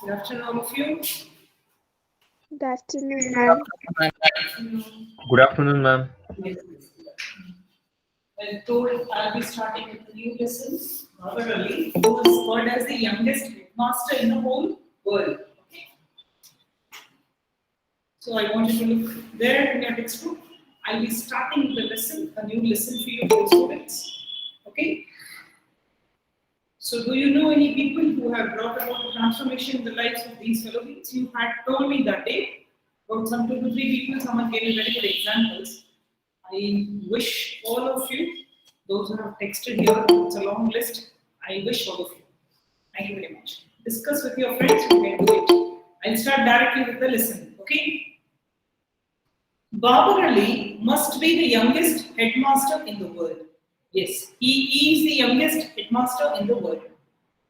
Good afternoon, all of you. Good afternoon, ma'am. Good afternoon, ma'am. Yes. I told I'll be starting with a new lesson. Barbara Ali, who is called as the youngest headmaster in the whole world. Okay. So I want you to look there in your textbook. I'll be starting the lesson, a new lesson for you, dear students. Okay. So, do you know any people who have brought about a transformation in the lives of these fellow beings? You had told me that day about some 2 to 3 people. Someone gave me very good examples. I wish all of you, those who have texted here, it's a long list. I wish all of you. Thank you very much. Discuss with your friends. You can do it. I'll start directly with the lesson. Okay. Babar Ali must be the youngest headmaster in the world. Yes, he is the youngest headmaster in the world.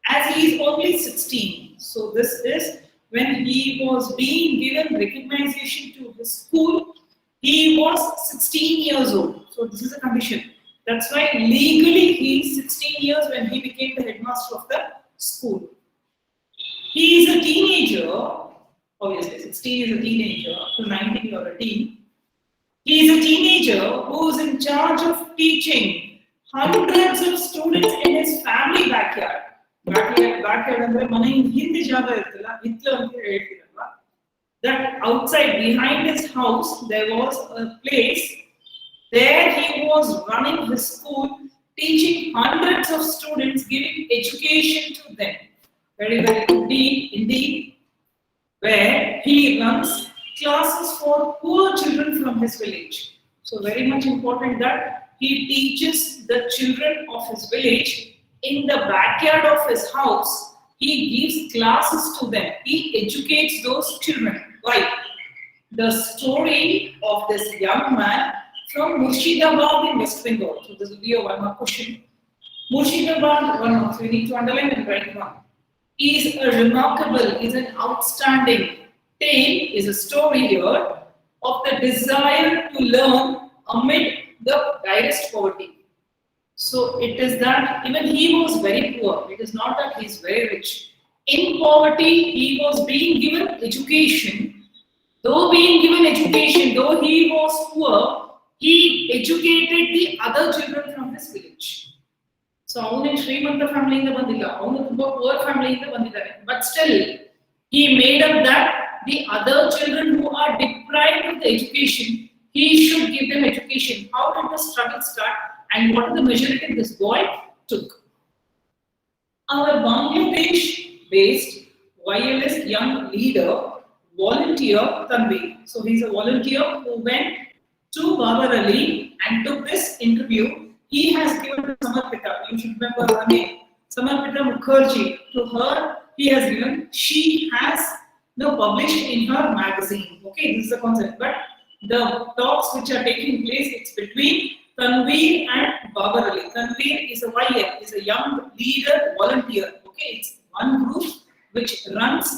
As he is only 16. So this is when he was being given recognition to his school. He was 16 years old. So this is a condition. That's why legally he is 16 years when he became the headmaster of the school. He is a teenager. Obviously, 16 is a teenager. So 19 you are a teen. He is a teenager who is in charge of teaching hundreds of students in his family backyard. Backyard ಅಂದ್ರೆ ಮನೆ ಹಿಂದೆ ಜಾಗ ಇರ್ತಲ್ಲ ಹಿತ್ತಲು ಅಂತ ಹೇಳ್ತೀರಲ್ವಾ. That outside behind his house there was a place. There he was running his school, teaching hundreds of students, giving education to them. Very, very good deed indeed. Where he runs classes for poor children from his village. So very much important that he teaches the children of his village in the backyard of his house. He gives classes to them. He educates those children. Why? The story of this young man from Murshidabad in West Bengal. So this will be a one more question. Murshidabad, one more. So you need to underline and write one. Is a remarkable, is an outstanding tale, is a story here of the desire to learn amid the direst poverty. So it is that even he was very poor. It is not that he is very rich. In poverty, he was being given education. Though being given education, though he was poor, he educated the other children from his village. So ಅವನು ಶ್ರೀಮಂತ ಫ್ಯಾಮಿಲಿಯಿಂದ ಬಂದಿಲ್ಲ, ಅವನು ತುಂಬಾ poor ಫ್ಯಾಮಿಲಿಯಿಂದ ಬಂದಿದ್ದಾನೆ. But still, he made up that the other children who are deprived of the education, he should give them education. How did the struggle start, and what are the measures this boy took? Our Bangladesh-based YLS young leader, volunteer Tanveer. So he's a volunteer who went to Babar Ali and took this interview. He has given to Samarpita, you should remember her name, Samarpita Mukherjee. To her, he has given, she has published in her magazine. Okay, this is the concept. But the talks which are taking place, it's between Tanveer and Babar Ali. Tanveer is a YL, is a young leader volunteer. Okay, it's one group which runs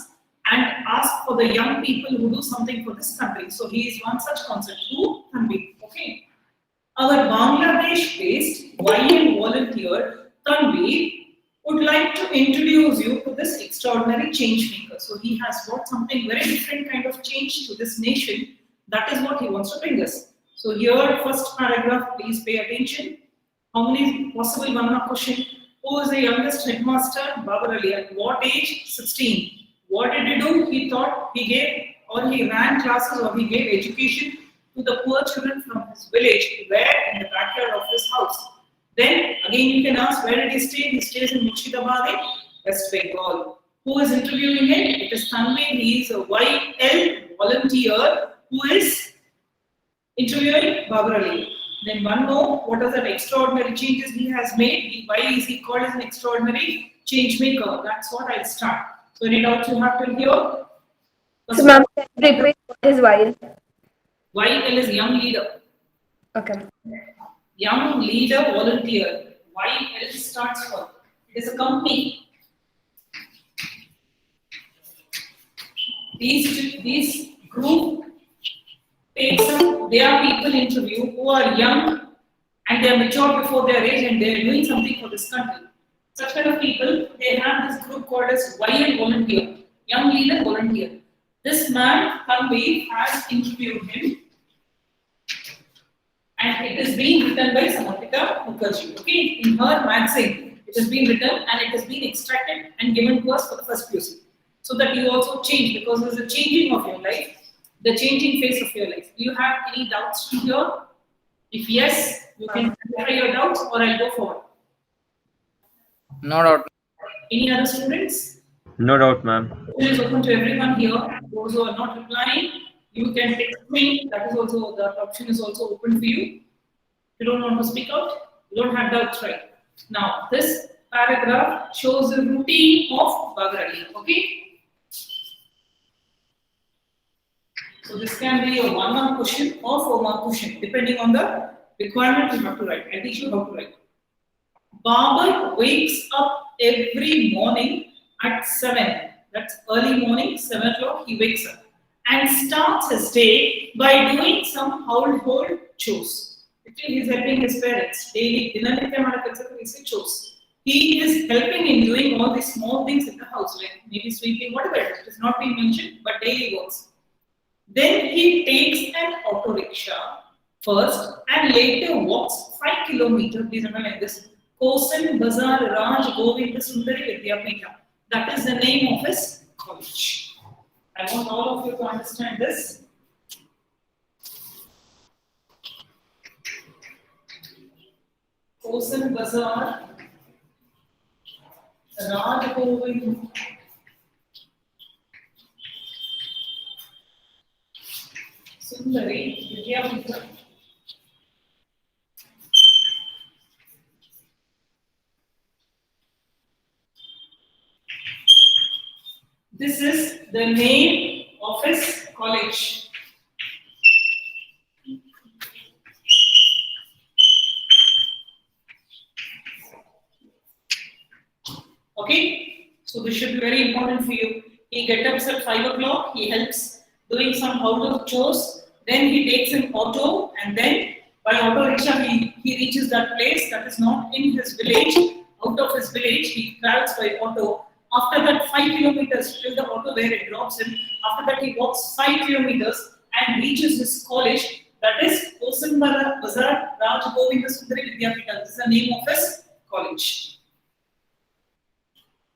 and asks for the young people who do something for this country. So he is one such concept. Who? Tanveer. Okay. Our Bangladesh-based YL volunteer Tanveer would like to introduce you to this extraordinary change maker. So he has brought something very different kind of change to this nation. That is what he wants to bring us. So here, first paragraph, please pay attention. How many possible one more question? Who is the youngest headmaster? Babar Ali. At what age? 16. What did he do? He thought he gave, or he ran classes, or he gave education to the poor children from his village, where in the backyard of his house. Then again you can ask, where did he stay? He stays in Murshidabad, West Bengal. Who is interviewing him? It is Tanveer. He is a YL volunteer who is interviewing Babar Ali. Then one more, what are the extraordinary changes he has made? Why is he called as an extraordinary change maker? That's what I'll start. So any doubts you have till here? So, ma'am, repeat what is while? YL is young leader. Okay. Young leader volunteer. YL stands for. It is a company. These group takes up their people interview who are young and they are mature before their age and they are doing something for this country. Such kind of people, they have this group called as YL volunteer. young leader volunteer. This man, Tanvi, has interviewed him, and it is being written by Samartika Mukherjee. Okay, in her magazine, it has been written and it has been extracted and given to us for the first PUC, so that you also change, because there is a changing of your life, the changing phase of your life. Do you have any doubts to here? If yes, you can clarify your doubts, or I'll go forward. No doubt. Any other students? No doubt, ma'am. It is open to everyone here. Those who are not replying, you can text me. That is also, the option is also open for you. If you don't want to speak out, you don't have doubts, right? Now, this paragraph shows the routine of Baghrali. Okay? So this can be a 1-mark question or 4-mark question, depending on the requirement you have to write. I teach you how to write. Babar wakes up every morning at 7. That's early morning, 7 o'clock, he wakes up and starts his day by doing some household chores. Actually, he is helping his parents. Daily, chores. He is helping in doing all these small things in the house, like maybe sweeping, whatever it is. It is not being mentioned, but daily works. Then he takes an auto rickshaw first and later walks 5 kilometers. Please remember like this. Kosan Bazar Raj Govinda Sundari Vidyapita. That is the name of his college. I want all of you to understand this. Kosan Bazar Raj Govinda Sundari Vidyapita. This is the name of his college. Okay, so this should be very important for you. He gets up at 5 o'clock, he helps doing some household chores, then he takes an auto, and then by auto rickshaw he reaches that place that is not in his village. Out of his village, he travels by auto. After that 5 kilometers till the auto where it drops him, after that he walks 5 kilometers and reaches his college, that is Kosan Bazar Raj Govinda Sundari Vidyapita. This is the name of his college.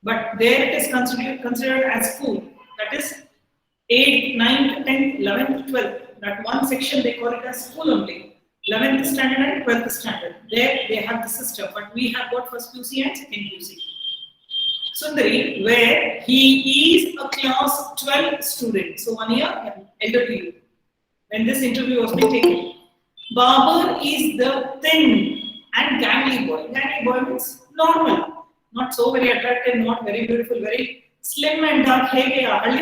But there it is considered as school. That is 8th, 9th, 10th, 11th, 12th. That one section they call it as school only. 11th standard and 12th standard. There they have the system, but we have got first PUC and second PUC. Sundari, where he is a class 12 student. So 1 year elder to you. When this interview was being taken. Babar is the thin and gangly boy. Gangly boy means normal. Not so very attractive, not very beautiful, very slim and dark hair. Like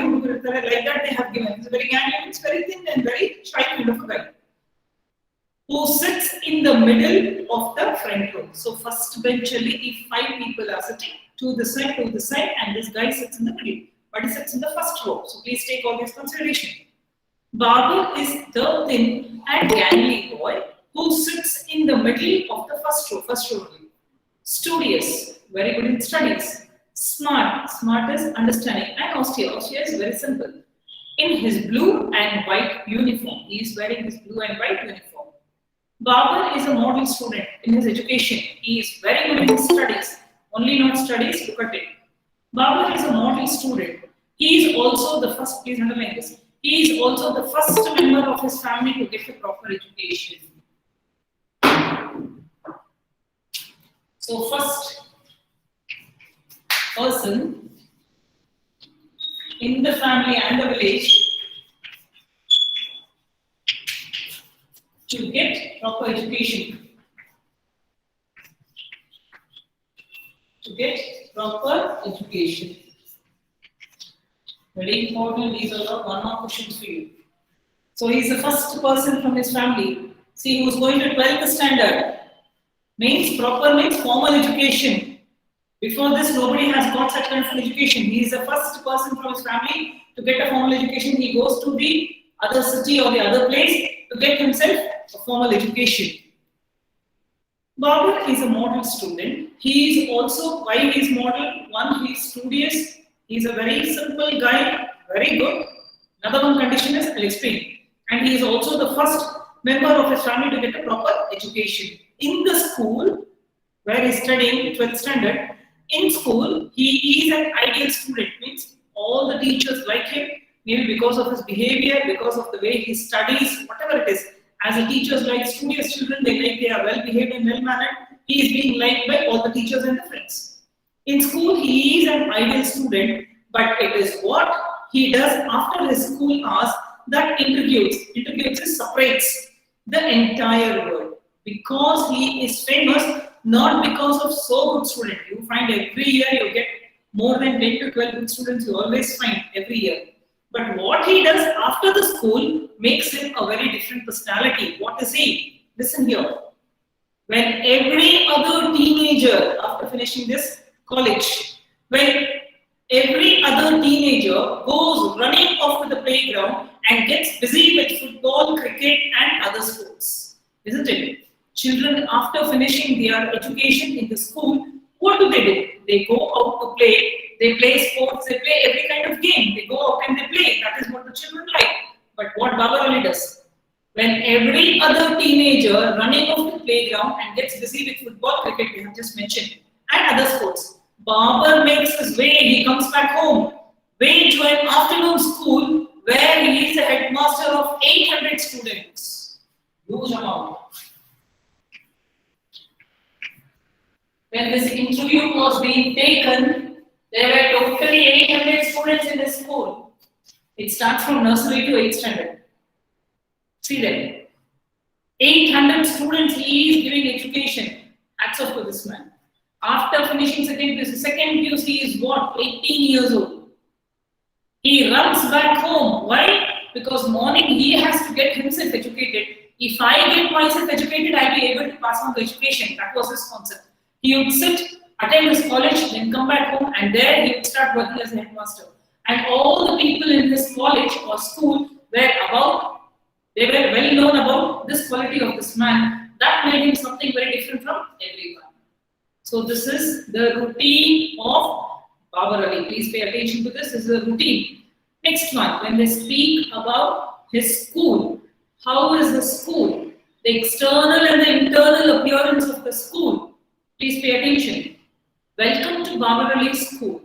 that they have given. It's very gangly, it's very thin and very shy kind of a guy. Who sits in the middle of the front row. So first eventually if 5 people are sitting to the side, and this guy sits in the middle. But he sits in the first row. So please take all this consideration. Babar is the thin and gangly boy who sits in the middle of the first row only. Studious, very good in studies. Smart is understanding, and austere is very simple. In his blue and white uniform, he is wearing his blue and white uniform. Babar is a model student in his education. He is very good in studies. Only not studies, look at it. Babar is a model student. He is also the first, please underline this. He is also the first member of his family to get a proper education. So first person in the family and the village to get proper education. To get proper education. Very important, these are the 1-mark questions for you. So he is the first person from his family. See, who is going to 12th standard. Means proper means formal education. Before this, nobody has got such kind of an education. He is the first person from his family to get a formal education. He goes to the other city or the other place to get himself a formal education. Babar is a model student. He is also, why he is model? 1, he is studious. He's a very simple guy, very good. Another one condition is, I'll explain. And he is also the first member of his family to get a proper education. In the school where he's studying 12th standard, in school, he is an ideal student. Means all the teachers like him, maybe because of his behavior, because of the way he studies, whatever it is. As a teachers like studious children, they are well behaved and well mannered. He is being liked by all the teachers and the friends. In school, he is an ideal student, but it is what he does after his school hours that integrates separates the entire world. Because he is famous, not because of so good student. You find every year you get more than 10 to 12 good students, you always find every year. But what he does after the school makes him a very different personality. What is he? Listen here. When every other teenager, after finishing this college, when every other teenager goes running off to the playground and gets busy with football, cricket and other sports, isn't it? Children, after finishing their education in the school, what do? They go out to play, they play sports, they play every kind of game, they go out and they play. That is what the children like. But what Babar Ali does, when every other teenager running off the playground and gets busy with football, cricket, we have just mentioned, and other sports, Babar makes his way, he comes back home, way to an afternoon school where he is a headmaster of 800 students. Huge amount. When this interview was being taken, there were totally 800 students in the school. It starts from nursery to 8th standard. See there. 800 students he is giving education. Hats off to this man. After finishing second PUC, he is what? 18 years old. He runs back home. Why? Because morning he has to get himself educated. If I get myself educated, I'll be able to pass on the education. That was his concept. He would sit, attend his college, then come back home, and there he would start working as a headmaster. And all the people in his college or school were they were well known about this quality of this man. That made him something very different from everyone. So this is the routine of Babar Ali. Please pay attention to this. This is a routine. Next one, when they speak about his school, how is the school? The external and the internal appearance of the school. Please pay attention. Welcome to Babar Ali School.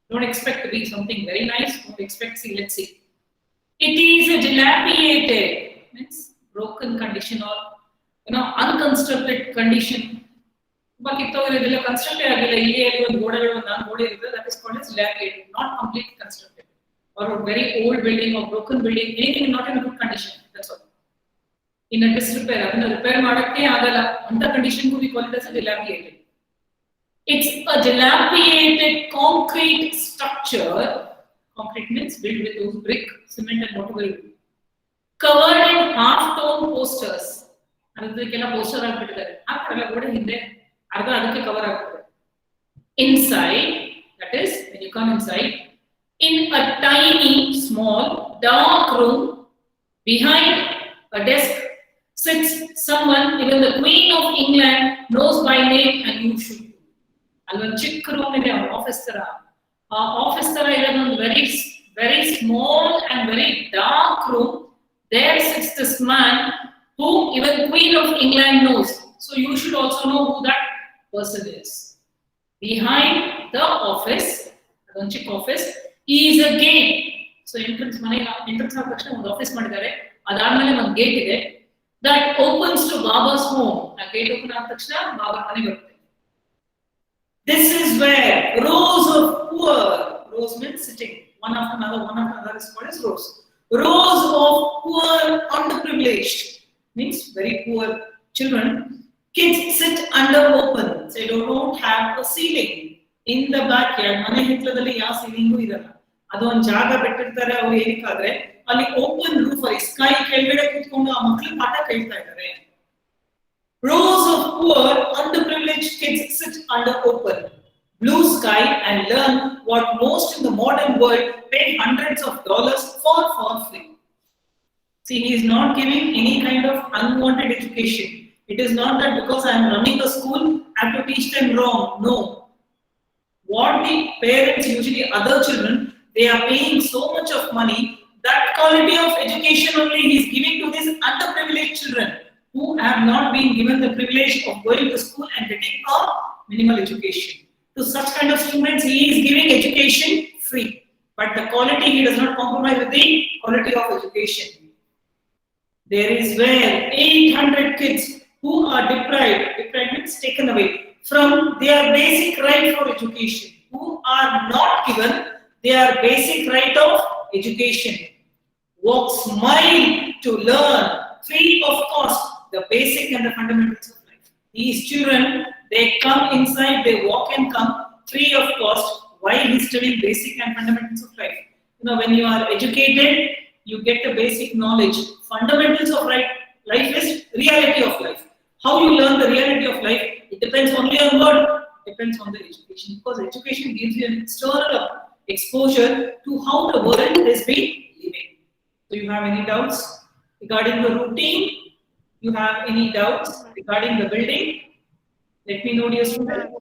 Don't expect to be something very nice. Don't expect, let's see. It is a dilapidated, means broken condition or unconstructed condition. That is called as dilapidated, not completely constructed. Or a very old building or broken building, anything not in a good condition. That's all. In a disrepair, repair condition we call it as a dilapidated. It's a dilapidated concrete structure. Concrete means built with those brick, cement and whatever you do. Covered in half-tone posters. Inside, that is, when you come inside, in a tiny, small, dark room, behind a desk, sits someone even the Queen of England knows by name and you should. Alvan chick room in an office very, very small and very dark room. There sits this man who even Queen of England knows. So you should also know who that person is. Behind the office, Alvan chick office, is a gate. So entrance of the office gate that opens to Baba's home. A gate open Baba. This is where rows of poor, rows means sitting, one after another is called as rows. Rows of poor, underprivileged, means very poor children. Kids sit under open, they don't have a ceiling. In the backyard, mane hitladalli ya ceiling idalla. Adon jaga bettirtare avaru enikadre ಅಲ್ಲಿ open roof sky ಕೆಳಗಡೆ ಕೂತ್ಕೊಂಡು ಆ ಮಕ್ಕಳು ಪಾಠ ಕೇಳ್ತಾ ಇದ್ದಾರೆ. Rows of poor, underprivileged kids sit under open blue sky and learn what most in the modern world pay hundreds of dollars for free. See, he is not giving any kind of unwanted education. It is not that because I am running a school, I have to teach them wrong. No. what the parents, usually other children, they are paying so much of money, that quality of education only he is giving to these underprivileged children who have not been given the privilege of going to school and getting a minimal education. To such kind of students, he is giving education free. But the quality, he does not compromise with the quality of education. There is where 800 kids who are deprived means taken away from their basic right for education, who are not given their basic right of education. Walks mile to learn free of cost the basic and the fundamentals of life. These children, they come inside, they walk and come free of cost while he's studying basic and fundamentals of life. You know, when you are educated, you get the basic knowledge. Fundamentals of life is reality of life. How you learn the reality of life, it depends only on what? It depends on the education. Because education gives you an external exposure to how the world is being living. So you have any doubts regarding the routine? You have any doubts regarding the building? Let me know, dear student.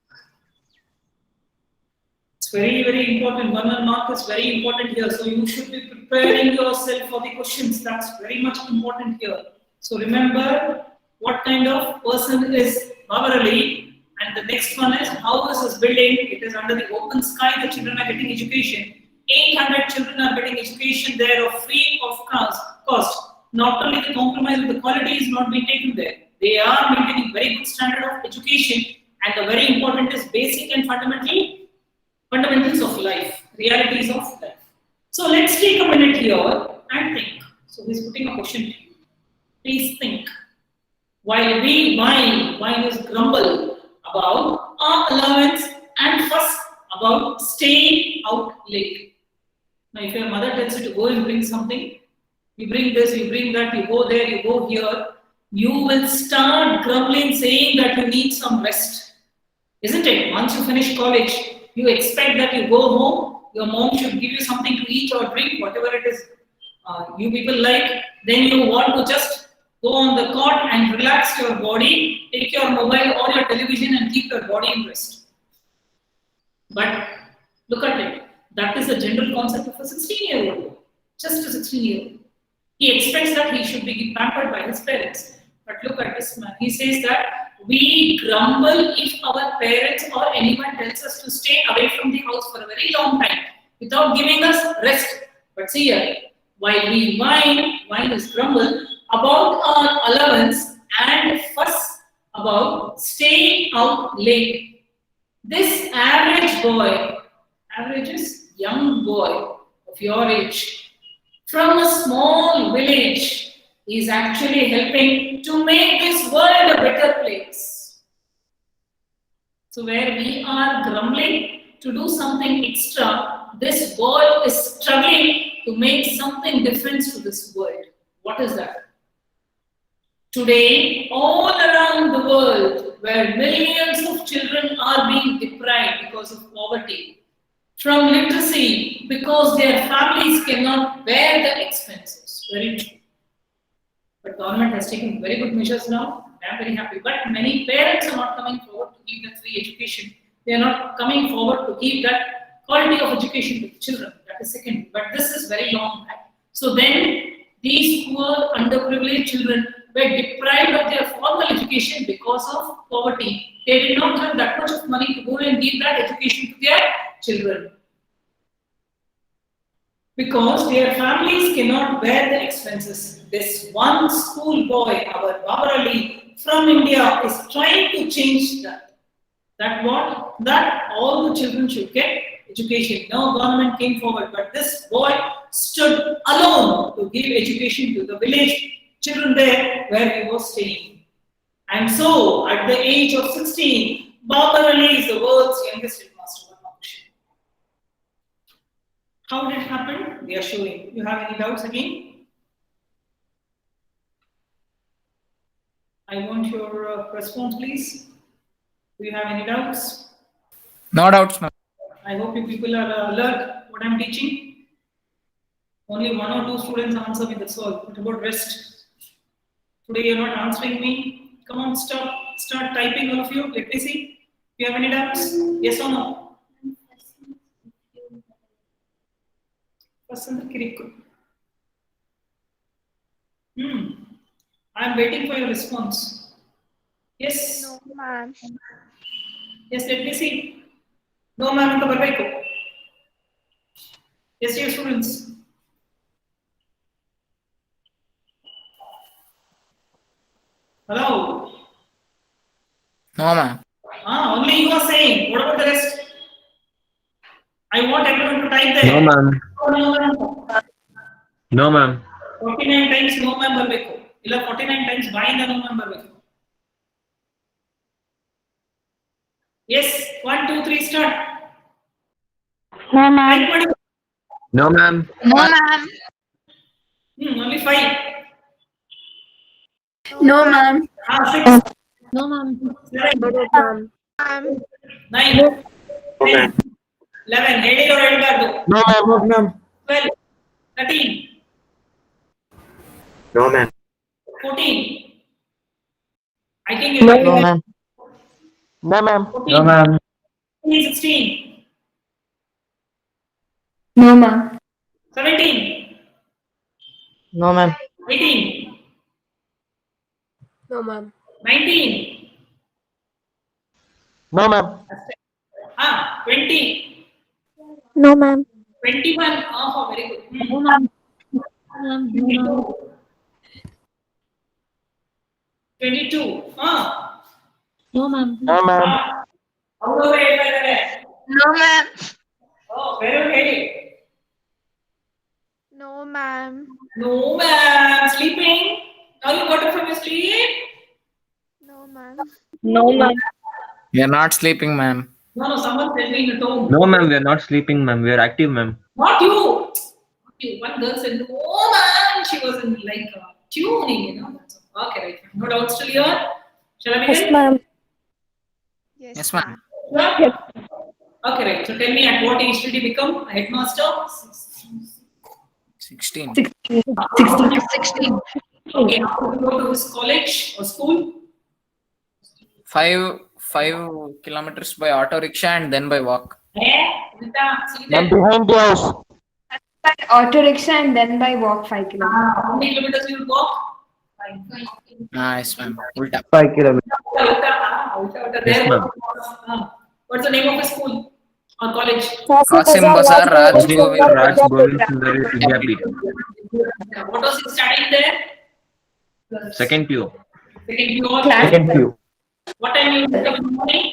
It's very, very important. 1 mark is very important here. So you should be preparing yourself for the questions. That's very much important here. So remember what kind of person is Babar Ali. And the next one is how is this building? It is under the open sky. The children are getting education. 800 children are getting education there of free of cost. Not only the compromise with the quality is not being taken there. They are maintaining very good standard of education. And the very important is basic and fundamentals of life, realities of life. So let's take a minute here and think. So he's putting a question to you. Please think. While we wine is grumble about our allowance and fuss about staying out late. Now if your mother tells you to go and bring something, you bring this, you bring that, you go there, you go here, you will start grumbling saying that you need some rest. Isn't it? Once you finish college, you expect that you go home, your mom should give you something to eat or drink, whatever it is you people like. Then you want to just go on the cot and relax your body, take your mobile or your television and keep your body in rest. But look at it. That is the general concept of a 16-year-old. Just a 16-year-old. He expects that he should be pampered by his parents. But look at this man. He says that we grumble if our parents or anyone tells us to stay away from the house for a very long time without giving us rest. But see here, while we wine is grumble about our allowance and fuss about staying out late. This average boy, average is young boy of your age, from a small village, is actually helping to make this world a better place. So where we are grumbling to do something extra, this boy is struggling to make something different to this world. What is that? Today, all around the world, where millions of children are being deprived because of poverty, from literacy, because their families cannot bear the expenses. Very true. But government has taken very good measures now. I am very happy. But many parents are not coming forward to give that free education. They are not coming forward to give that quality of education to the children. That is second. But this is very long back. So then these poor underprivileged children were deprived of their formal education because of poverty. They did not have that much of money to go and give that education to their children. Because their families cannot bear the expenses. This one school boy, our Babar Ali from India, is trying to change that. That what? That all the children should get education. No government came forward, but this boy stood alone to give education to the village children there where he was staying. And so, at the age of 16, Babar Ali is the world's youngest headmaster. How did it happen? We are showing. You have any doubts again? I want your response, please. Do you have any doubts? No doubts, ma'am. I hope you people are alert what I'm teaching. Only 1 or 2 students answer me, that's all. What about rest? Today you're not answering me. Come on, start typing, all of you. Let me see. Do you have any doubts? Yes or no? Vasanth Kirikku. I am waiting for your response. Yes. No, ma'am. Yes, let me see. No, ma'am, to barbeku. Yes, dear students. Hello. No, ma'am. Only you are saying. What about the rest? I want everyone to type there. No, ma'am. No, ma'am. No, ma'am. 49 times no ma'am ಬರಬೇಕು ಇಲ್ಲ 49 times ಬಾಯಿಂದ no ma'am ಬರಬೇಕು. Yes, 1 2 3 start. No, ma'am. Type ಮಾಡಿ. No, ma'am. No, ma'am. Only 5. No, ma'am. 6. No, ma'am. 7. 9. 10. 11. ಹೇಳಿರೋ ಹೇಳ್ಬಾರ್ದು. No, ma'am. No, ma'am. 12. 13. No, ma'am. 14. I think No, you ma'am. No, ma'am. 14. No, ma'am. 16. No, ma'am. 17. No, ma'am. 18. No, ma'am. 19. No, ma'am. 20. No, ma'am. 21. Oh, very good. No, ma'am. 22. 22. No, ma'am. No, ma'am. ಅವರು ಹೇಳ್ತಾ ಇದ್ದಾರೆ. No, ma'am. ಬೇರೆ ಹೇಳಿ. No, ma'am. No, ma'am. Sleeping. Now you got up from your sleep? No, ma'am. No, ma'am. We are not sleeping, ma'am. No, someone tell me in a tone. No, ma'am. We are not sleeping, ma'am. We are active, ma'am. Not you. Not you. One girl said, no, ma'am. She was in like tuning, you know. That's all. Okay, right. No doubts still here. Shall I begin? Yes, ma'am. Yes, ma'am. Sure? Okay, right. So tell me, at what age did you become a headmaster? 16. 16. Okay, how did you go to this college or school? 5 kilometers by auto rickshaw and then by walk. Rita, see Ma'am, that? behind the house. By auto rickshaw and then by walk 5 kilometers. How many kilometers you will walk? 5. Nice, ma'am. Ulta. 5 kilometers. Yes, ma'am. What's the name of the school or college? Qasim Bazaar, Raj Govind. Raj Govind Sundari Vidyapeeth. What was he studying there? Second PU. Second year. Second PU. What time you wake up in the morning?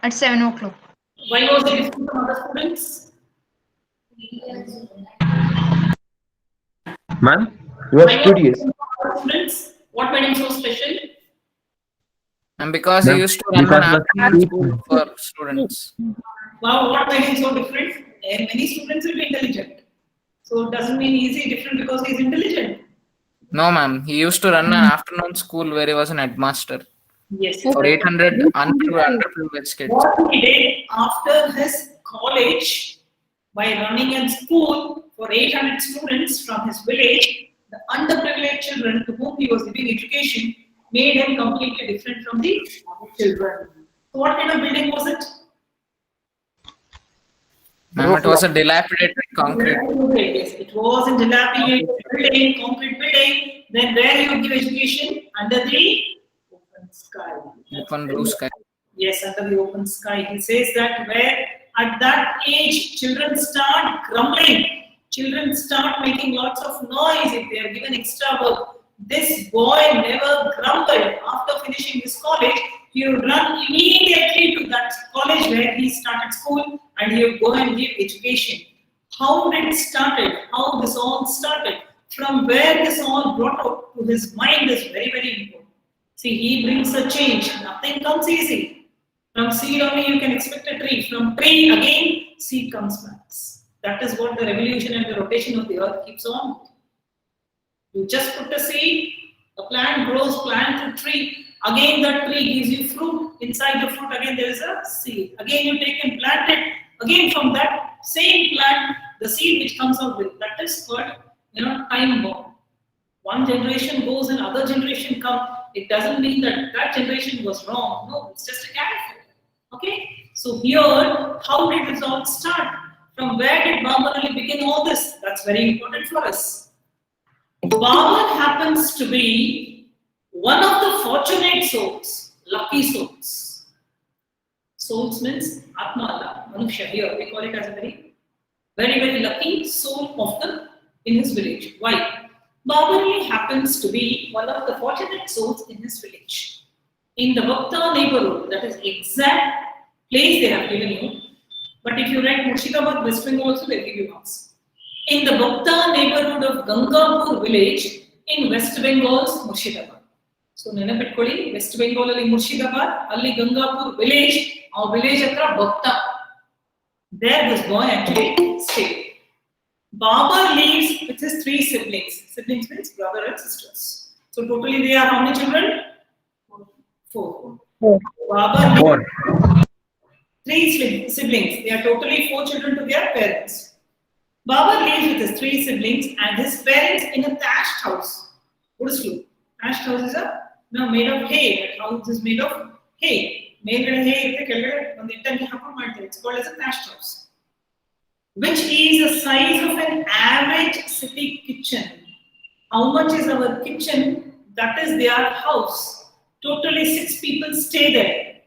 At 7 o'clock. Why was he different from other students? Ma'am, you are Why was he studious. different from other students? What made him so special? And because Ma'am, he used to run an because the afternoon school for students. Wow, what made him so different? Many students will be intelligent. So it doesn't mean he's different because he's intelligent. No, ma'am. He used to run an afternoon school where he was an headmaster Yes. for 800 underprivileged kids. What he did after his college by running a school for 800 students from his village, the underprivileged children to whom he was giving education made him completely different from the other children. So what kind of building was it? Ma'am, it was a dilapidated concrete. Yes, it was in dilapidated building, concrete building. Then where you give education? Under the open sky. Open blue sky. Yes, under the open sky. He says that where at that age children start grumbling, children start making lots of noise if they are given extra work. This boy never grumbled. After finishing his college, he would run immediately to that college where he started school and he would go and give education. How did it started? How this all started? From where this all brought out to his mind is very, very important. See, he brings a change. Nothing comes easy. From seed only you can expect a tree. From tree again, seed comes back. That is what the revolution and the rotation of the earth keeps on. You just put a seed, a plant grows, plant to tree. Again, that tree gives you fruit. Inside the fruit, again there is a seed. Again, you take and plant it. Again, from that same plant, the seed which comes out with that is called, time bomb. One generation goes and other generation comes. It doesn't mean that that generation was wrong. No, it's just a character. Okay. So here, how did this all start? From where did Babar Ali begin all this? That's very important for us. Babar happens to be one of the fortunate souls, lucky souls. Souls means Atma Allah, Manusha here. We call it as a very lucky soul of in his village. Why? Babar Ali happens to be one of the fortunate souls in his village. In the Bhakta neighborhood, that is exact place they have given you. But if you write Murshidabad, West Bengal also, they give you marks. In the Bhakta neighborhood of Gangapur village in West Bengal's Murshidabad. So, Nenapetkoli, West Bengal ali Murshidabad, ali Gangapur village, our village atra Bhakta. There this boy actually stayed. Babar lives with his 3 siblings. Siblings means brother and sisters. So totally they are how many children? 4. Babar Four. 3 siblings. They are totally 4 children to their parents. Babar lives with his 3 siblings and his parents in a thatched house. What is true? Thatched house is made of hay. That house is made of hay. It's called as a thatched house, which is the size of an average city kitchen. How much is our kitchen? That is their house. Totally 6 people stay there.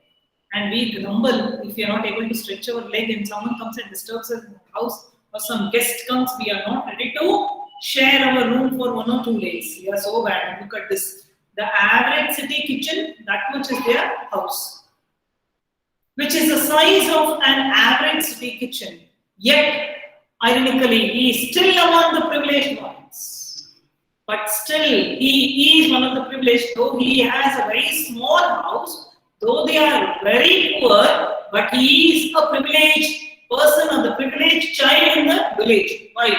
And we grumble if we are not able to stretch our leg and someone comes and disturbs us in the house or some guest comes, we are not ready to share our room for 1 or 2 days. We are so bad. Look at this. The average city kitchen, that much is their house, which is the size of an average city kitchen. Yet, ironically, he is still among the privileged ones. But still, he is one of the privileged, though he has a very small house, though they are very poor, but he is a privileged person or the privileged child in the village. Why?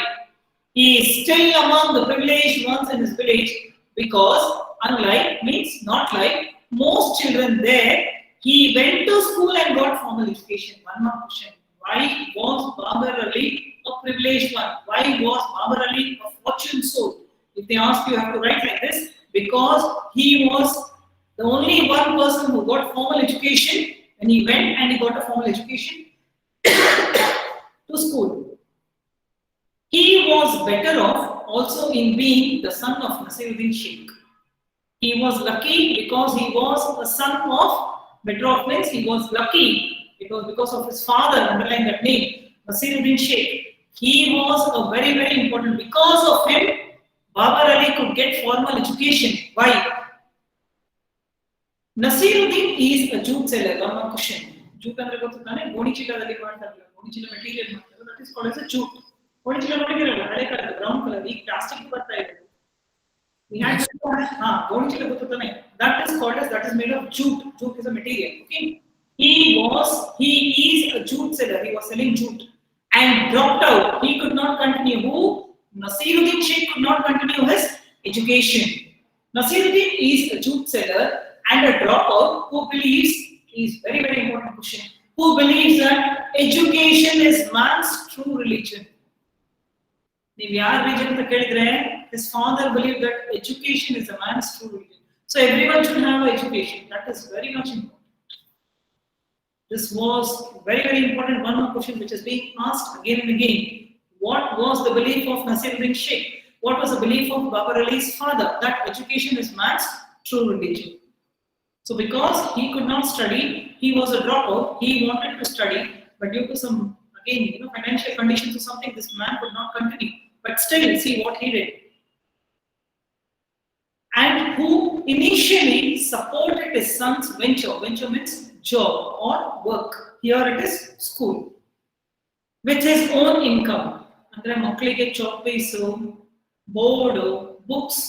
He is still among the privileged ones in his village because, unlike, means not like, most children there, he went to school and got formal education. One more question. Why was Babar Ali a privileged one? Why was Babar Ali a fortune soul? If they ask you, you have to write like this. Because he was the only one person who got formal education, and he went and he got a formal education to school. He was better off also in being the son of Nasiruddin Sheikh. He was lucky because he was a son of, better off means he was lucky. It was because of his father, underline that name, Nasiruddin Sheikh. He was a very important, because of him, Babar Ali could get formal education. Why? Nasiruddin is a jute seller. One more question. Jute andre gottutane goni chilladalli ಮಾಡ್ತಾರಲ್ಲ, goni chilla material ಮಾಡ್ತಾರೆ, that is called as a jute. Goni chilla ನೋಡಿದಿರಲ್ಲ, ಹಳೆ ಕಾಲದ brown color, ಈಗ plastic ಬರ್ತಾ ಇದೆ. We had goni chilla gottutane. That is called as, that is made of jute. Jute is a material. Okay. He is a jute seller. He was selling jute and dropped out. He could not continue. Who? Nasiruddin Sheikh could not continue his education. Nasiruddin is a jute seller and a dropout who believes, is very important question, who believes that education is man's true religion. His father believed that education is a man's true religion. So everyone should have an education. That is very much important. This was very important. One more question which is being asked again and again. What was the belief of Nasiruddin Sheikh? What was the belief of Babar Ali's father? That education is man's true religion. So because he could not study, he was a dropout, he wanted to study, but due to some, again, financial conditions or something, this man could not continue. But still, see what he did. And who initially supported his son's venture. Venture means job or work. Here it is school. With his own income. Andre maklige chalk piece, board, books,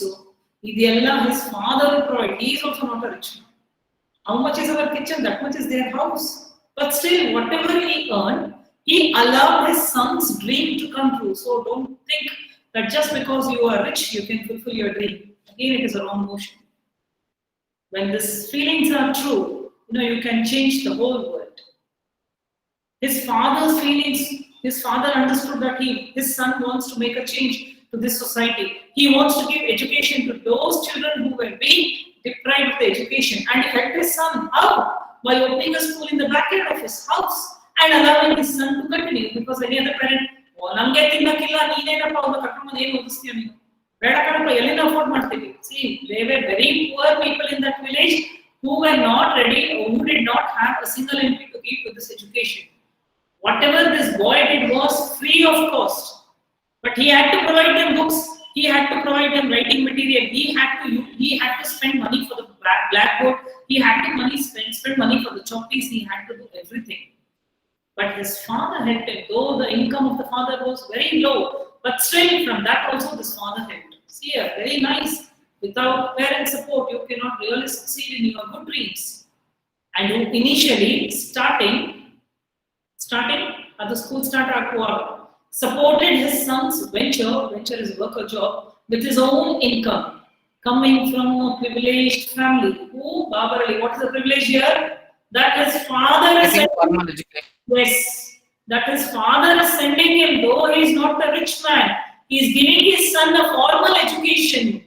idella his father provided. He is also not a rich man. How much is our kitchen? That much is their house. But still, whatever he earned, he allowed his son's dream to come true. So don't think that just because you are rich, you can fulfill your dream. Again, it is a wrong notion. When these feelings are true, you can change the whole world. His father's feelings, his father understood that his son wants to make a change to this society. He wants to give education to those children who were being deprived of the education. And he helped his son. How? By opening a school in the backyard of his house. and allowing his son to continue because any other parent, oh, nange tinnakilla neenenappa avna karkondu ಏನು ಓದಿಸ್ತೀಯ ನೀನು ಬೇಡ ಕಣಪ್ಪ ಎಲ್ಲಿಂದ afford ಮಾಡ್ತೀವಿ. See, they were very poor people in that village who were not ready or who did not have a single entry to give to this education. Whatever this boy did was free of cost, but he had to provide them books, he had to provide them writing material, he had to spend money for the blackboard, he had to spend money for the chalk piece, he had to do everything. But his father helped him, though the income of the father was very low, but still from that also this father helped. See, very nice. Without parent support, you cannot really succeed in your good dreams. And initially, starting at the school start supported his son's venture is worker job, with his own income, coming from a privileged family. Oh, Babar Ali, what is the privilege here? That his father is formal education. yes, that his father is sending him, though he is not a rich man, he is giving his son a formal education.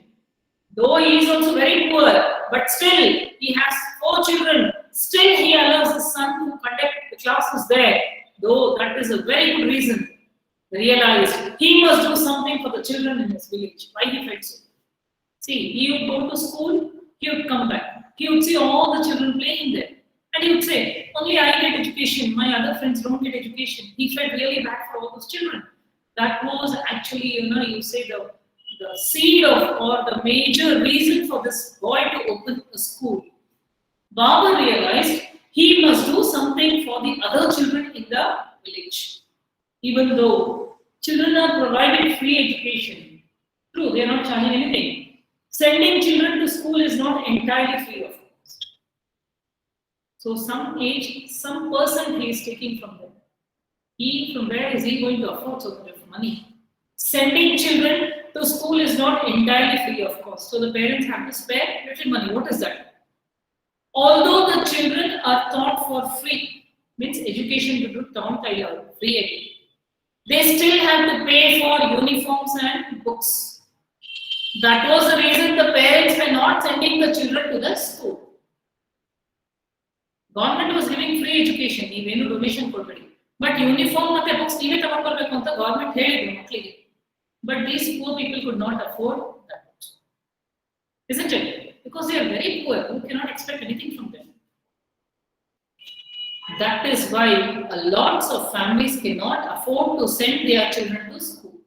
Though he is also very poor, but still he has 4 children. Still he allows his son to conduct the classes there. Though that is a very good reason. Realized he must do something for the children in his village. Why he felt so? See, he would go to school, he would come back. He would see all the children playing there. And he would say, only I get education, my other friends don't get education. He felt really bad for all those children. That was actually, you say the seed of or the major reason for this boy to open a school. Baba realized he must do something for the other children in the village. Even though children are provided free education, true, they are not charging anything. Sending children to school is not entirely free of cost. So some person he is taking from them. From where is he going to afford so much money? Sending children to school is not entirely free of cost. So the parents have to spare little money. What is that? Although the children are taught for free, means education to do free education, they still have to pay for uniforms and books. That was the reason the parents were not sending the children to the school. Government was giving free education, even donation ಕೊಡಬೇಡಿ. But uniform and books ನೀವೇ ತಗೊಂಡು ಬರಬೇಕು ಅಂತ government ಹೇಳಿದ್ರು ಮಕ್ಕಳಿಗೆ. But these poor people could not afford that. Isn't it? Because they are very poor, you cannot expect anything from them. That is why lots of families cannot afford to send their children to school.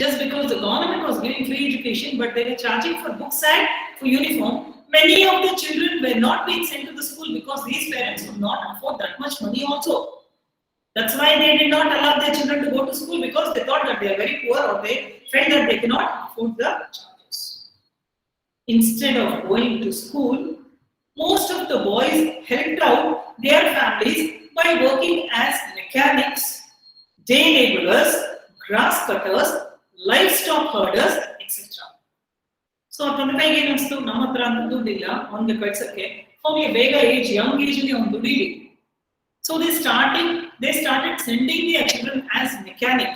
Just because the government was giving free education, but they were charging for books and for uniform, many of the children were not being sent to the school because these parents could not afford that much money also. That's why they did not allow their children to go to school, because they thought that they are very poor or they felt that they cannot afford the charges. Instead of going to school, most of the boys helped out their families by working as mechanics, day laborers, grass cutters, livestock herders, etc. So, ತಂದೆಗೆ ಏನಿಸ್ತು, ನಮ್ಮ ಹತ್ರ ಅಂತ ದುಡ್ಡಿಲ್ಲ ಅವನಿಗೆ ಕಳ್ಸಕ್ಕೆ, ಹೋಗಿ ಬೇಗ young age ಅಲ್ಲಿ ಅವನು ದುಡಿಲಿ. So they started sending their children as mechanic,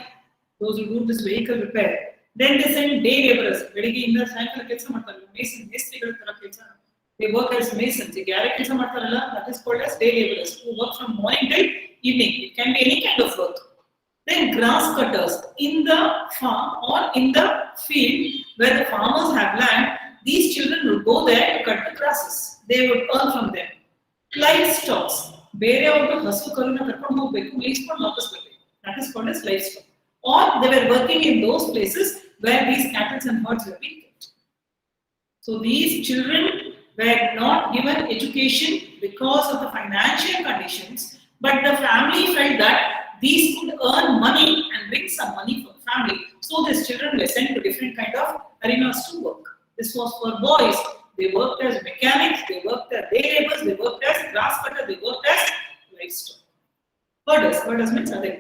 those who do this vehicle repair. Then they send day laborers. ಬೆಳಿಗ್ಗೆಯಿಂದ ಸಾಯಂಕಾಲ ಕೆಲಸ ಮಾಡ್ತಾರೆ, ಮೇಸ್ತ್ರಿಗಳ ತರ ಕೆಲಸ. They work as masons. ಈ ಗ್ಯಾರೇಜ್ ಕೆಲಸ ಮಾಡ್ತಾರಲ್ಲ, that is called as day laborers, who work from morning till evening. It can be any kind of work. Then grass cutters in the farm or in the field where the farmers have land. These children would go there to cut the grasses. They would earn from them. Livestock. ಬೇರೆಯವರು ಹಸು ಕರುನ ಕರ್ಕೊಂಡು ಹೋಗಬೇಕು, ಮೇಯಿಸ್ಕೊಂಡು ವಾಪಸ್ ಬರಬೇಕು. That is called as livestock. Or they were working in those places where these cattle and herds were being kept. So these children were not given education because of the financial conditions, but the family felt that these could earn money and bring some money for the family. So these children were sent to different kind of arenas to work. This was for boys. They worked as mechanics, they worked as day laborers, they worked as grass cutters, they worked as livestock. Herders means other.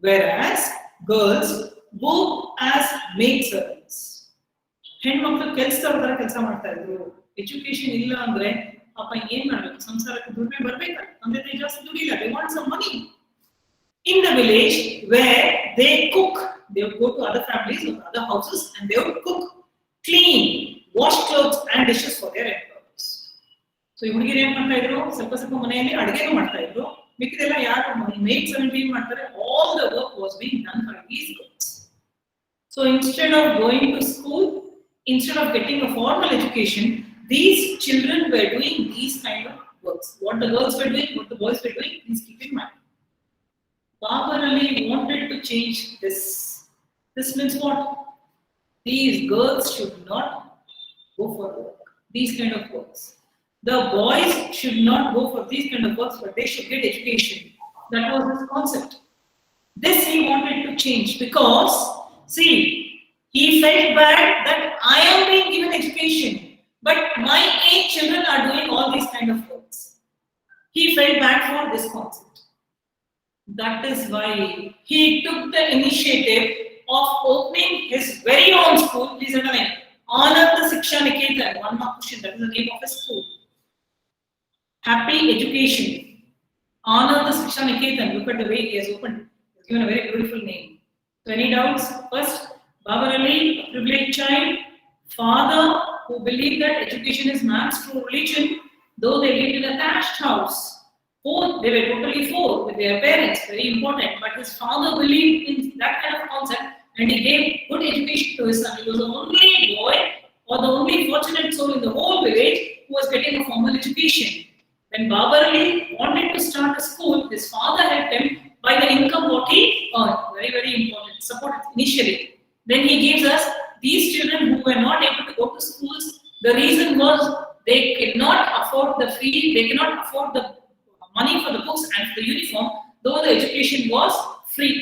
Whereas girls worked as maid servants. ಹೆಣ್ಮಕ್ಳು ಕೆಲಸದವರ ಕೆಲಸ ಮಾಡ್ತಾ ಇದ್ರು. Education ಇಲ್ಲ ಅಂದ್ರೆ ಅಪ್ಪ ಏನ್ ಮಾಡ್ಬೇಕು, ಸಂಸಾರಕ್ಕೆ ದುಡ್ಡು ಬರ್ಬೇಕು, ತಂದೆ ತಾಯಿ ಜಾಸ್ತಿ ದುಡಿಲ್ಲ, they want some money. In the village where they cook, they would go to other families or other houses and they would cook, clean, wash clothes and dishes for their employees. So ಈ ಹುಡುಗಿರು ಏನ್ ಮಾಡ್ತಾ ಇದ್ರು, ಸ್ವಲ್ಪ ಸ್ವಲ್ಪ ಮನೆಯಲ್ಲಿ ಅಡುಗೆನೂ ಮಾಡ್ತಾ ಇದ್ರು, ಮಿಕ್ಕಿದೆಲ್ಲ ಯಾರು ಮೇಡ್ ಸೆವೆಂಟಿ ಮಾಡ್ತಾರೆ, all the work was being done by these girls. So instead of going to school, instead of getting a formal education, these children were doing these kind of works. What the girls were doing, what the boys were doing, please keep in mind. Babar Ali wanted to change this. This means what? These girls should not go for work, these kind of works. The boys should not go for these kind of works, but they should get education. That was his concept. This he wanted to change because, see, he felt bad that I am being given education, but my 8 children are doing all these kind of works. He felt bad for this concept. That is why he took the initiative of opening his very own school. Please underline, Ananda Shiksha Niketan, one more question, that is the name of his school. Happy Education, Ananda Shiksha Niketan. Look at the way he has opened. He's given a very beautiful name. So any doubts? First, Babar Ali, a privileged child, father who believed that education is man's true religion, though they lived in a thatched house. Both, they were totally poor with their parents, very important, but his father believed in that kind of concept and he gave good education to his son. He was the only boy or the only fortunate soul in the whole village who was getting a formal education. When Babar Ali wanted to start a school, his father helped him by the income what he earned. Very, very important. Support initially. Then he gives us these children who were not able to go to schools. The reason was they cannot afford the fee, they cannot afford the money for the books and for the uniform, though the education was free.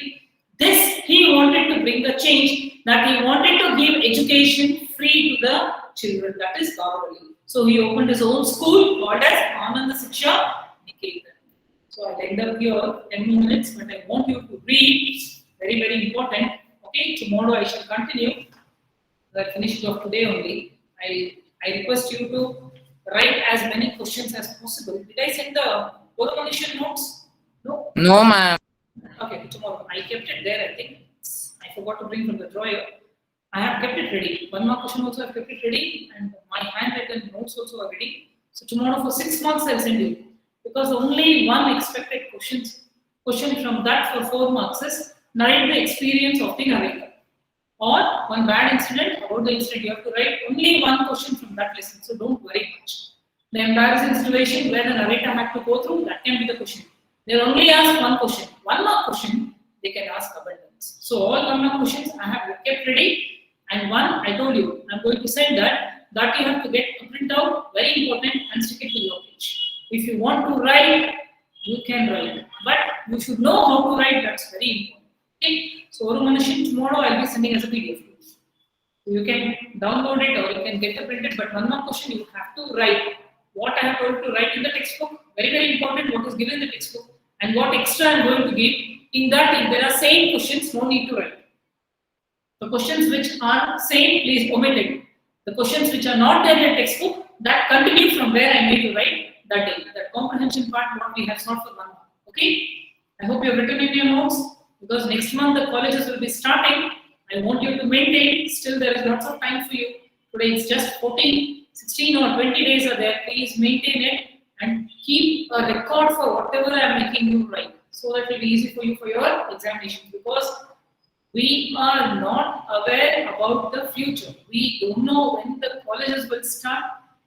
This he wanted to bring the change, that he wanted to give education free to the children. That is Babar Ali. So he opened his own school called as Ananda Shiksha Niketan. So I'll end up here 10 more minutes, but I want you to read. Very, very important. Okay, tomorrow I shall continue. I finished off today only. I request you to write as many questions as possible. Did I send the Guru notes? No? No, ma'am. Okay, tomorrow. I kept it there, I think. I forgot to bring from the drawer. I have kept it ready. One more question also I have kept it ready, and my handwritten notes also are ready. So tomorrow for 6 months I will send you. Because only one expected question from that for 4 marks is narrate the experience of the narrator. Or one bad incident, about the incident, you have to write only one question from that lesson. So don't worry much. The embarrassing situation where the narrator had to go through, that can be the question. They'll only ask one question. One mark question, they can ask abundance. So all 1 mark questions I have kept ready. And one, I told you, I'm going to send that you have to get a printout, very important, and stick it to your page. If you want to write, you can write. But you should know how to write, that's very important. Okay? So Orumanashin, tomorrow I'll be sending as a PDF. So you can download it or you can get it printed, but 1 more question you have to write. What I have told to write in the textbook, very, very important, what is given in the textbook, and what extra I'm going to give. In that, if there are same questions, no need to write. The questions which are same, please omit it. The questions which are not there in the textbook, that continue from where I made you write that day. That comprehension part, what we have solved for 1 month. Okay? I hope you have written in your notes, because next month the colleges will be starting. I want you to maintain. Still, there is lots of time for you. Today it's just 14, 16 or 20 days are there. Please maintain it and keep a record for whatever I am making you write, so that it will be easy for you for your examination. Because we are not aware about the future. We don't know when the colleges will start,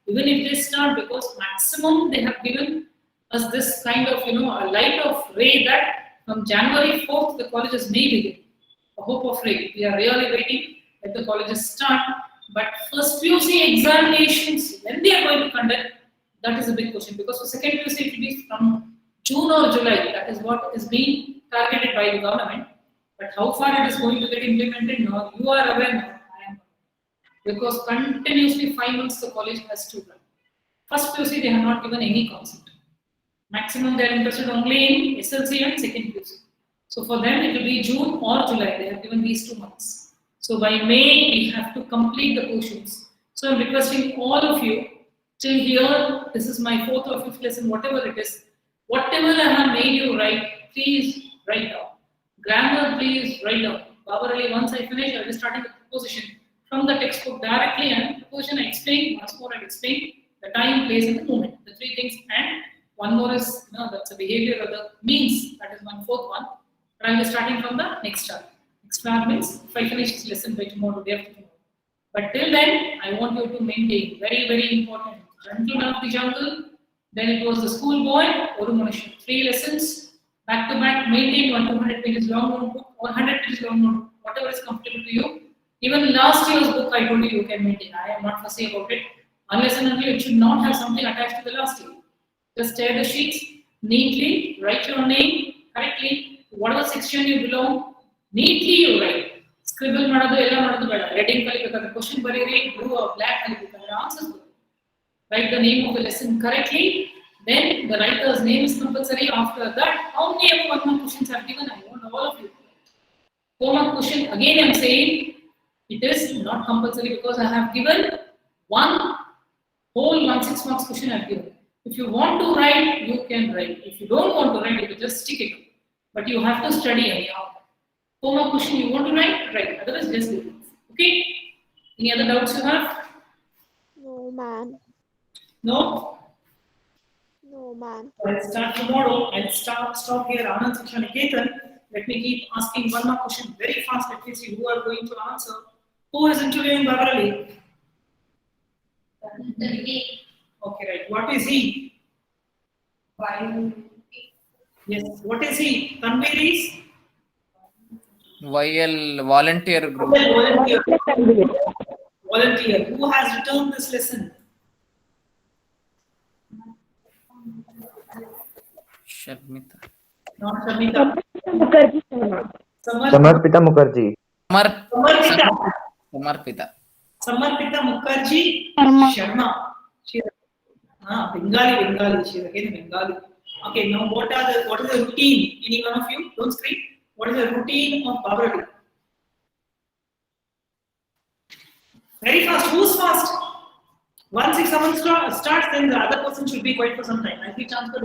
even if they start, because maximum they have given us this kind of, a light of ray that from January 4th the colleges may begin. A hope of ray. We are really waiting that the colleges start. But first PUC examinations, when they are going to conduct, that is a big question. Because for second PUC it will be from June or July. That is what is being targeted by the government. But how far it is going to get implemented now, you are aware now, I am. Because continuously 5 months the college has to run. First PUC they have not given any concept. Maximum they are interested only in SLC and second PUC. So for them it will be June or July. They have given these 2 months. So by May we have to complete the portions. So I'm requesting all of you, till here, this is my 4th or 5th lesson, whatever it is, whatever I have made you write, please write down. Grammar, please write down. Babar Ali, once I finish, I will be starting the preposition from the textbook directly, and preposition I explain, once more I explain the time, place and the moment, the 3 three things, and one more is, that's a behavior of the means. That is one fourth one. But I'll be starting from the next hour. Next hour means if I finish this lesson by tomorrow, day after tomorrow. But till then, I want you to maintain, very, very important, Gentleman of the Jungle. Then it was the school boy, Oru Manushan. 3 lessons, back to back, maintain 200 pages long notebook or 100 pages long notebook, whatever is comfortable to you. Even last year's book, I told you can maintain. I am not fussy about it. Unless and until it should not have something attached to the last year. Just tear the sheets neatly, write your name correctly, whatever section you belong, neatly you write. Scribble madadu ella madadu beda. Red ink kalibekada question bariri, blue or black kalibekada answers. Write the name of the lesson correctly. Then the writer's name is compulsory. After that, how many ever 1 mark questions I've given? I want all of you. 4 mark question, again I'm saying it is not compulsory because I have given one whole 1 6 marks question I've given. If you want to write, you can write. If you don't want to write, you can just stick it. But you have to study anyhow. 4 mark question you want to write, write. Otherwise, just do it. Okay? Any other doubts you have? No, ma'am. No? No, ma'am. Let's start tomorrow. I'll stop here. Anand Shiksha Niketan. Let me keep asking 1 more question very fast. Let me see who are going to answer. Who is interviewing Babarali? Okay, right. What is he? Yes. What is he? Tanvir is? YL volunteer group. Volunteer. Volunteer. Who has returned this lesson? Sharmita. Not Shamita. Samarpita Mukherjee. Samarpita. Samarpita Mukherjee Sharma. Bengali. She is again Bengali. Okay, now what is the routine? Any one of you? Don't scream. What is the routine of Babarali? Very fast. Who's fast? Once if someone starts, then the other person should be quiet for some time. I think chance to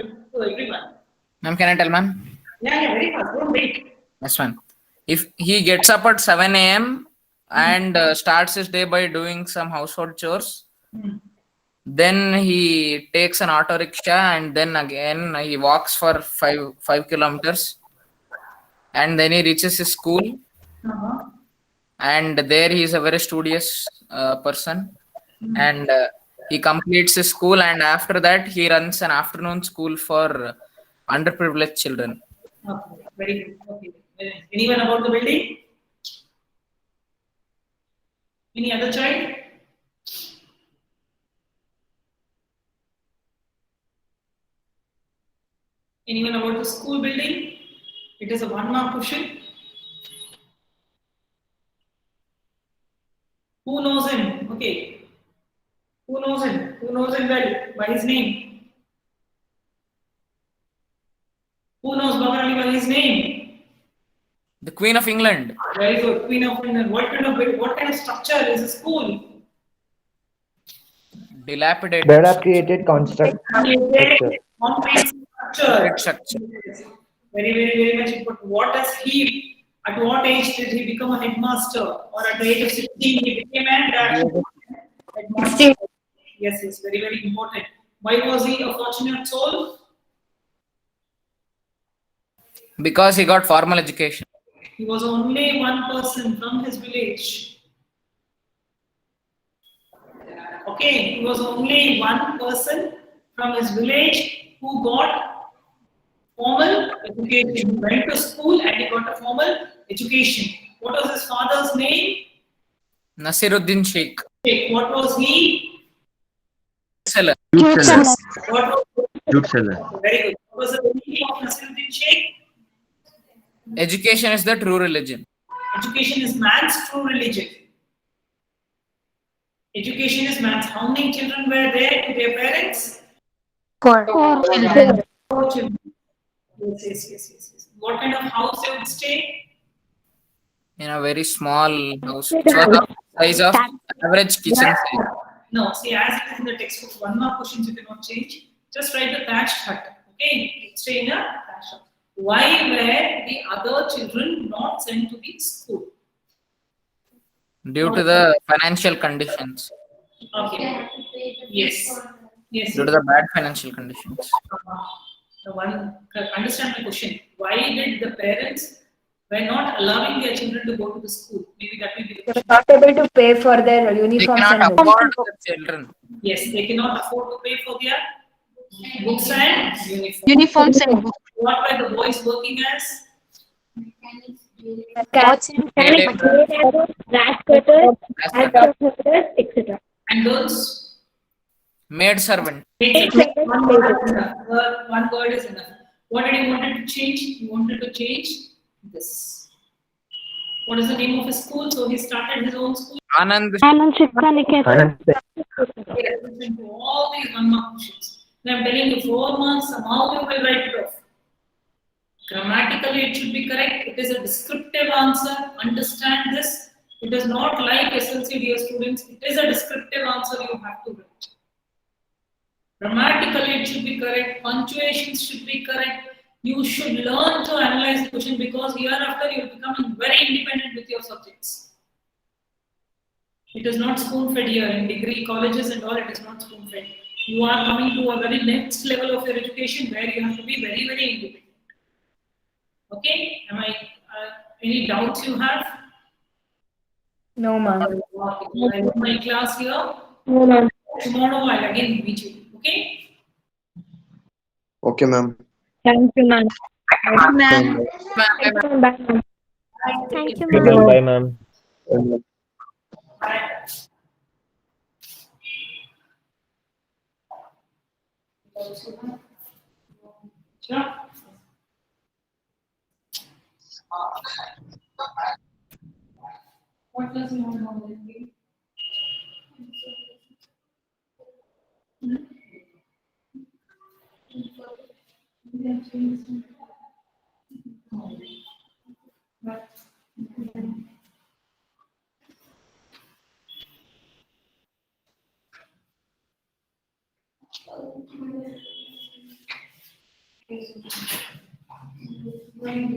everyone. Ma'am, can I tell, ma'am? Yeah, very fast. Don't wait. Yes, ma'am. If he gets up at 7 a.m. and starts his day by doing some household chores, then he takes an auto rickshaw and then again he walks for 5 kilometers, and then he reaches his school, and there he is a very studious person, and he completes his school, and after that he runs an afternoon school for underprivileged children. Okay, very good. Okay. Anyone about the building? Any other child? Anyone about the school building? It is a 1 mark question. Who knows him? Okay. Who knows him? Who knows him well? By his name? Who knows Babarali by his name? The Queen of England. Very good. Queen of England. What kind of structure is a school? Dilapidated. Created construct. Concrete structure. Structure. Very much important. What does he? At what age did he become a headmaster? Or at the age of 16 he became a headmaster? Yes, very important. Why was he a fortunate soul? Because he got formal education. He was only one person from his village. Okay, he was only one person from his village who got formal education. He went to school and he got a formal education. What was his father's name? Nasiruddin Sheikh. What was he? Seller. Youth seller. What was Youth seller. Very good. What was the meaning of Nasiruddin Sheikh? Education is the true religion. Education is man's true religion. Education is man's. How many children were there to their parents? 4 children. 4 children. Yes. What kind of house they would stay? In a very small house. It was the size of average kitchen size. No, see, as it is in the textbook, 1 mark questions you cannot change. Just write the thatched hut. Okay, stay in a thatched hut. Why were the other children not sent to the school? Due to the financial conditions. Okay. Yes. Yes. due to the bad financial conditions. The one, understand my question. Why did the parents were not allowing their children to go to the school? Maybe that will be the They were question. not able to pay for their They uniforms cannot and books. afford the children. Yes, they cannot afford to pay for their books and uniform. Uniforms and books. What were the boys working as? grass cutters, As and the cutters, etc. And girls? maid servant. One word is enough. One word is enough. What did he wanted to change? He wanted to change this. What is the name of his school? So he started his own school. Anand. Anand. Listen to all these 1 mark questions. Now I'm telling you 4 months, somehow you will write it off. Grammatically it should be correct. It is a descriptive answer. Understand this. It is not like SLC, dear students. It is a descriptive answer you have to write. Grammatically it should be correct. Punctuations should be correct. You should learn to analyze the question because hereafter you will become very independent with your subjects. It is not spoon-fed here in degree colleges and all. It is not spoon-fed. You are coming to a very next level of your education where you have to be very, very independent. Okay? Am I? Any doubts you have? No, ma'am. I have my class here. No, ma'am. Tomorrow I'll again meet you. Okay? Okay, ma'am. Thank you, ma'am. Ma'am. Bye, ma'am. Thank you, Okay, ma'am. ma'am. Bye, ma'am. Bye. Sure. What does you want to know? When